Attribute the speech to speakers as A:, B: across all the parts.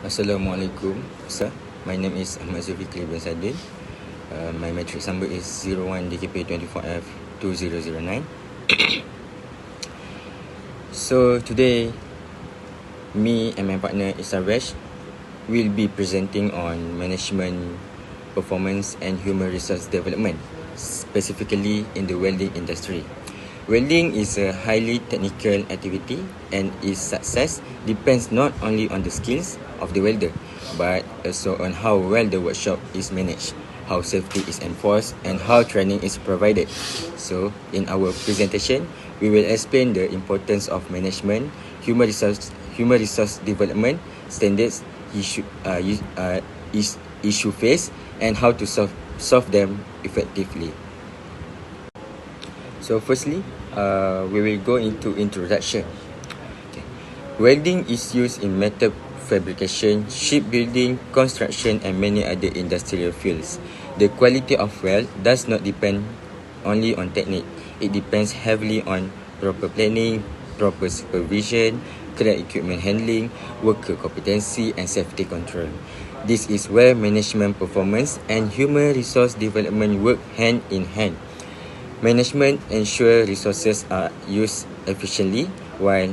A: Assalamualaikum, sir. My name is Ahmad Zulfikri bin Sadin. My matrix number is 01DKP24F2009. So today, me and my partner Isavesh will be presenting on management, performance and human resource development, specifically in the welding industry. Welding is a highly technical activity and its success depends not only on the skills of the welder but also on how well the workshop is managed, how safety is enforced and how training is provided. So in our presentation, we will explain the importance of management, human resource development, standards, issue faced and how to solve them effectively. So firstly, we will go into introduction. Okay. Welding is used in metal fabrication, shipbuilding, construction and many other industrial fields. The quality of weld does not depend only on technique. It depends heavily on proper planning, proper supervision, correct equipment handling, worker competency and safety control. This is where management performance and human resource development work hand in hand. Management ensure resources are used efficiently, while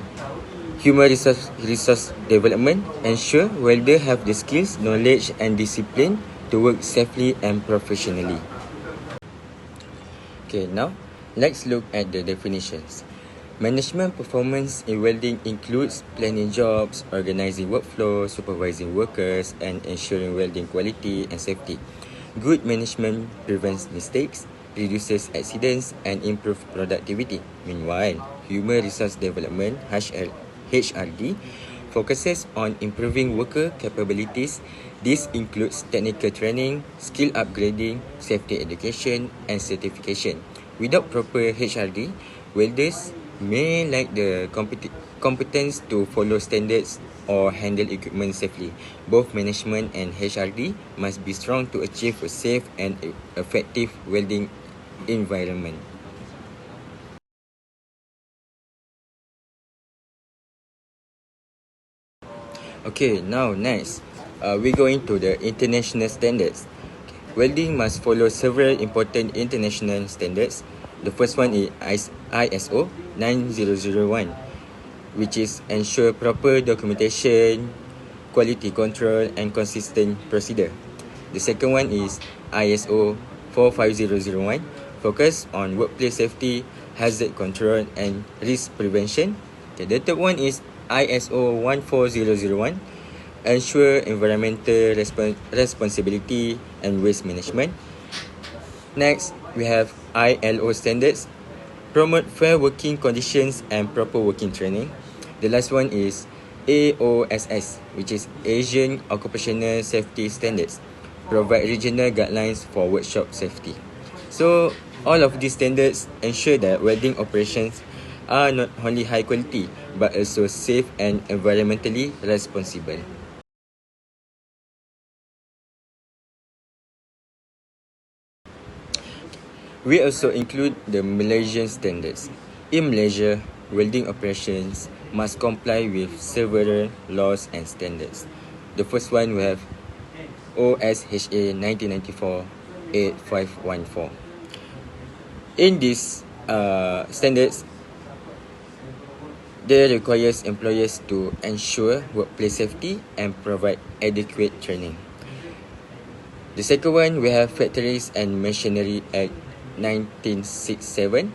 A: human resource development ensure welders have the skills, knowledge and discipline to work safely and professionally. Okay, now let's look at the definitions. Management performance in welding includes planning jobs, organizing workflows, supervising workers and ensuring welding quality and safety. Good management prevents mistakes, reduces accidents and improve productivity. Meanwhile, human resource development HRD focuses on improving worker capabilities. This includes technical training, skill upgrading, safety education and certification. Without proper HRD, welders may lack the competence to follow standards or handle equipment safely. Both management and HRD must be strong to achieve a safe and effective welding environment. Okay, now next, we go into the international standards. Welding must follow several important international standards. The first one is ISO 9001, which is ensure proper documentation, quality control and consistent procedure. The second one is ISO 45001, focus on workplace safety, hazard control and risk prevention. Okay, the third one is ISO 14001, ensure environmental responsibility and waste management. Next, we have ILO standards, promote fair working conditions and proper working training. The last one is AOSS, which is Asian Occupational Safety Standards, provide regional guidelines for workshop safety. So all of these standards ensure that welding operations are not only high quality but also safe and environmentally responsible. We also include the Malaysian standards. In Malaysia, welding operations must comply with several laws and standards. The first one we have OSHA 1994-8514. In these standards, they requires employers to ensure workplace safety and provide adequate training. The second one, we have Factories and Machinery Act 1967,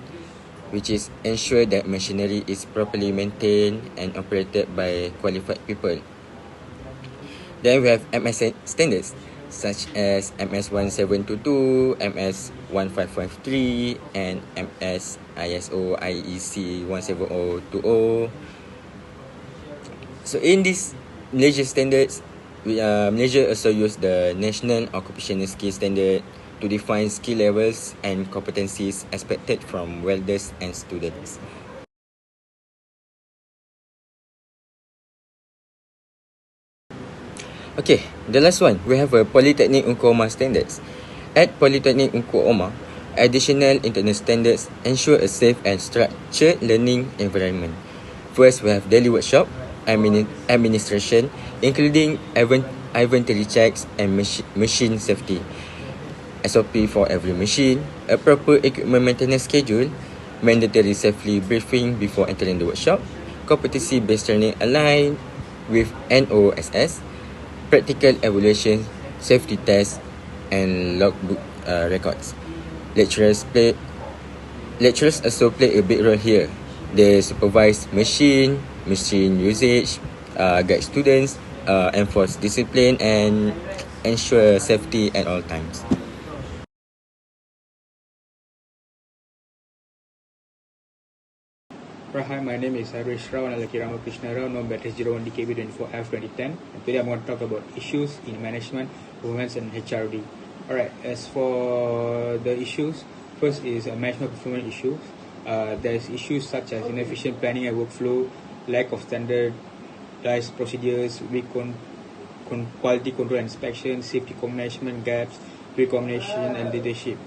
A: which is ensure that machinery is properly maintained and operated by qualified people. Then we have MS standards such as MS 1722, MS 1553 and MS ISO IEC 17020. So in these Malaysia standards, Malaysia also use the National Occupational Skill Standard to define skill levels and competencies expected from welders and students. Okay, the last one, we have a Polytechnic Ungku Omar standards. At Polytechnic Ungku Omar, additional internal standards ensure a safe and structured learning environment. First, we have daily workshop, administration, including inventory checks and machine safety, SOP for every machine, a proper equipment maintenance schedule, mandatory safety briefing before entering the workshop, competency-based training aligned with NOSS, practical evaluation, safety tests, and logbook records. Lecturers also play a big role here. They supervise machine usage, guide students, enforce discipline, and ensure safety at all times.
B: Hi, my name is Harish Rao and Alaki Ramakrishna Rao, known better as 01 DKB24F 2010. And today I'm going to talk about issues in management, performance, and HRD. Alright, as for the issues, first is management performance issues. There's issues such as inefficient planning and workflow, lack of standardized procedures, weak quality control and inspection, safety management gaps, recombination, and leadership.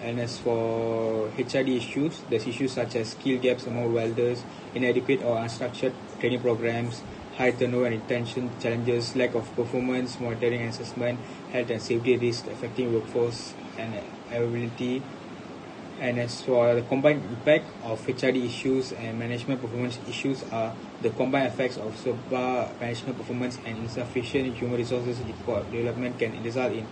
B: And as for HRD issues, there's issues such as skill gaps among welders, inadequate or unstructured training programs, high turnover and retention challenges, lack of performance monitoring and assessment, health and safety risk affecting workforce and availability. And as for the combined impact of HRD issues and management performance issues are the combined effects of subpar management performance and insufficient human resources development can result in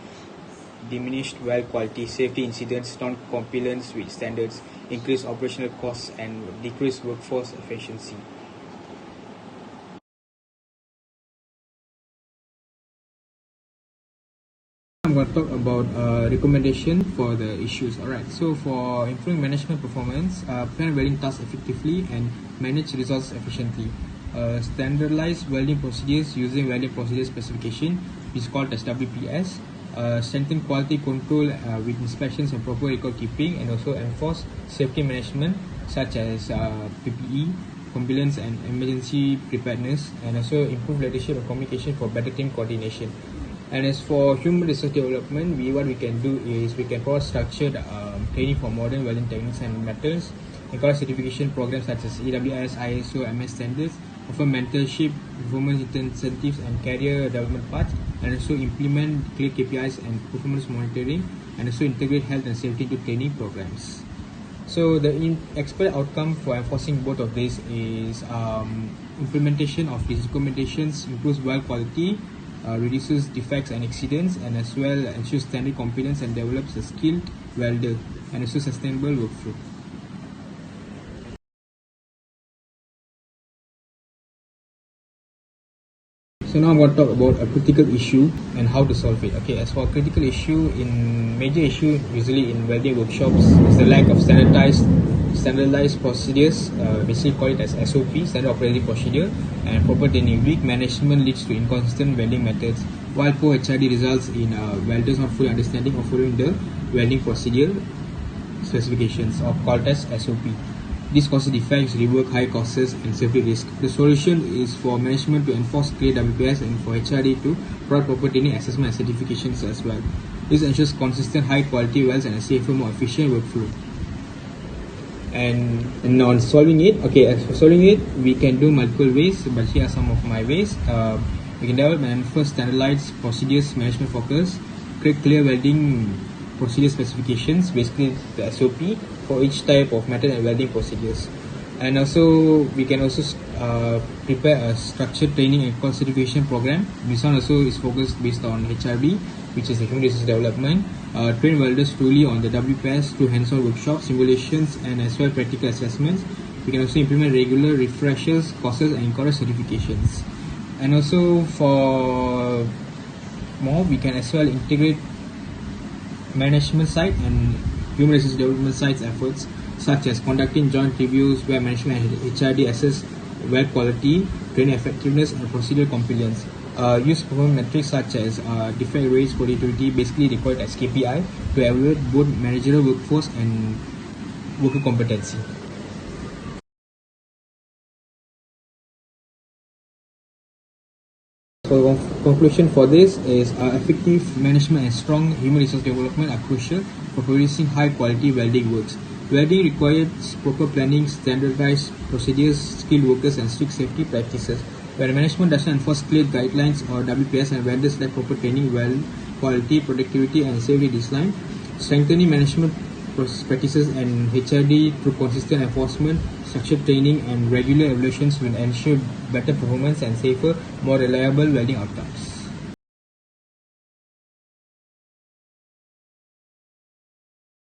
B: diminished well quality, safety incidents, non-compliance with standards, increased operational costs, and decreased workforce efficiency. I'm going to talk about recommendation for the issues. Alright, so for improving management performance, plan welding tasks effectively and manage resources efficiently. Standardized welding procedures using welding procedure specification, which is called as WPS. Strengthen quality control with inspections and proper record keeping, and also enforce safety management such as PPE, compliance and emergency preparedness, and also improve leadership and communication for better team coordination. And as for human resource development, what we can do is we can provide structured training for modern welding techniques and methods, encourage certification programs such as EWS, ISO, MS standards, offer mentorship, performance incentives and career development paths, and also implement clear KPIs and performance monitoring, and also integrate health and safety into training programs. So the expected outcome for enforcing both of these is implementation of these recommendations improves well quality, reduces defects and accidents, and as well ensures standard competence and develops a skilled welder and also sustainable workflow. So now I'm going to talk about a critical issue and how to solve it. Okay, as for a critical issue, major issue usually in welding workshops is the lack of standardized procedures, basically call it as SOP, standard operating procedure, and proper training. Weak management leads to inconsistent welding methods, while poor HRD results in welders not fully understanding or following the welding procedure specifications or called as SOP. This causes defects, rework, high costs, and safety risk. The solution is for management to enforce clear WPS and for HRD to provide proper training, assessment, and certifications as well. This ensures consistent, high quality welds and a safer, more efficient workflow. And on solving it, as for solving it, we can do multiple ways, but here are some of my ways. We can develop and enforce standardized procedures, management focus, create clear welding procedure specifications, basically the SOP for each type of method and welding procedures. And also we can also prepare a structured training and course certification program. This one also is focused based on HRD, which is the human resource development. Train welders truly on the WPS through hands-on workshops, simulations, and as well practical assessments. We can also implement regular refreshers, courses, and encourage certifications. And also for more, we can as well integrate management side and human resource development side's efforts, such as conducting joint reviews where management and HRD assess weld quality, training effectiveness, and procedural compliance. Use performance metrics such as defect rates, productivity, basically recorded as KPI, to evaluate both managerial workforce and worker competency. So conclusion for this is effective management and strong human resource development are crucial for producing high quality welding works. Welding requires proper planning, standardized procedures, skilled workers, and strict safety practices. When management doesn't enforce clear guidelines or WPS and vendors lack proper training, well, quality, productivity, and safety decline. Strengthening management practices and HRD through consistent enforcement, structured training, and regular evaluations will ensure better performance and safer, more reliable welding outcomes.